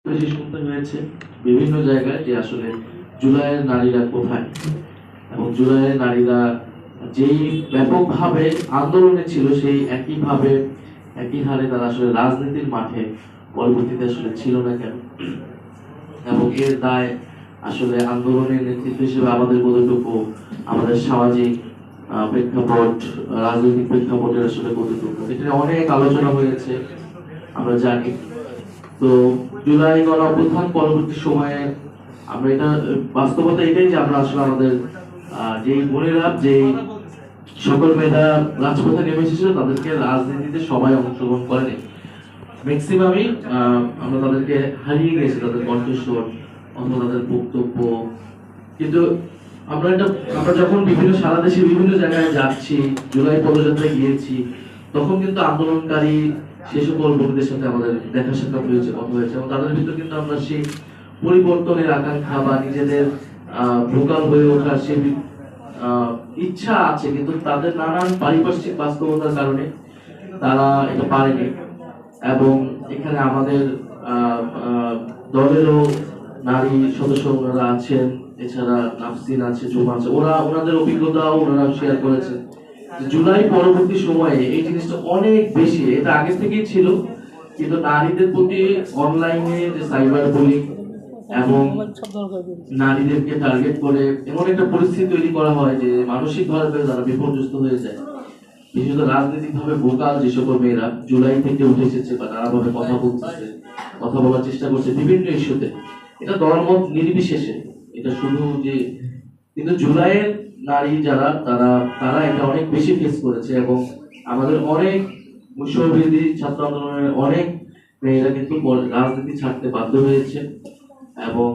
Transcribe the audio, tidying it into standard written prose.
বেশি শুনতে হয়েছে বিভিন্ন জায়গায় যে আসলে জুলাইয়ের নারীরা কোথায়, এবং জুলাইয়ের নারীরা যেই ব্যাপকভাবে আন্দোলনে ছিল সেই একইভাবে একই হারে তারা আসলে রাজনীতির মাঠে পরবর্তীতে আসলে ছিল না কেন, এবং এর দায় আসলে আন্দোলনের নেতৃত্ব হিসেবে আমাদের কতটুকু, আমাদের সামাজিক প্রেক্ষাপট, রাজনৈতিক প্রেক্ষাপটের আসলে কতটুকু, এটা অনেক আলোচনা হয়েছে আমরা জানি। তো জুলাই গণ অভ্যুত্থান পরবর্তী সময়ে আমরা এটা বাস্তবতা এটাই যে আমরা আসলে আমাদের যেই বোনেরা যেই সকল মেয়েরা রাজপথে নেমে এসেছিল তাদেরকে রাজনীতিতে সবাই অংশগ্রহণ করেনি, ম্যাক্সিমামই আমরা তাদেরকে হারিয়ে গেছি, তাদের কণ্ঠস্বর অথবা তাদের বক্তব্য। কিন্তু আমরা যখন সারা দেশে বিভিন্ন জায়গায় যাচ্ছি, জুলাই পদযাত্রায় গিয়েছি, তখন কিন্তু আন্দোলনকারী সে সকল বন্ধুদের সাথে আমাদের দেখা সাক্ষাৎ হয়েছে, কথা হয়েছে, এবং তাদের ভিতর কিন্তু আমরা সেই পরিবর্তনের আকাঙ্ক্ষা বা নিজেদের ভোকাল হয়ে ওঠার সেই ইচ্ছা আছে, কিন্তু তাদের নানান পারিপার্শ্বিক বাস্তবতার কারণে তারা এটা পারেনি। এবং এখানে আমাদের দলেরও নারী সদস্যরা আছেন, এছাড়া নাফসিন আছে, জুমা আছে, ওনাদের অভিজ্ঞতাও ওনারা শেয়ার করেছেন। জুলাই পরবর্তী সময়ে এই জিনিসটা অনেক বেশি, এটা আগে থেকেই ছিল, কিন্তু নারীদের প্রতি অনলাইনে যে সাইবার বুলিং এবং নারীদেরকে টার্গেট করে এমন একটা পরিস্থিতি তৈরি করা হয় যে মানসিকভাবে তারা বিপর্যস্ত হয়ে যায়। বিশেষত রাজনৈতিক ভাবে ভোকাল যে সকল মেয়েরা জুলাই থেকে উঠে এসেছে বা নানাভাবে কথা বলতেছে, কথা বলার চেষ্টা করছে বিভিন্ন ইস্যুতে, এটা দলমত নির্বিশেষে, এটা শুধু যে, কিন্তু জুলাইয়ের নারী যারা তারা তারা এটা অনেক বেশি ফেস করেছে, এবং আমাদের অনেক বৈষম্যবিরোধী ছাত্র আন্দোলনের অনেক মেয়েরা কিন্তু রাজনীতি ছাড়তে বাধ্য হয়েছে এবং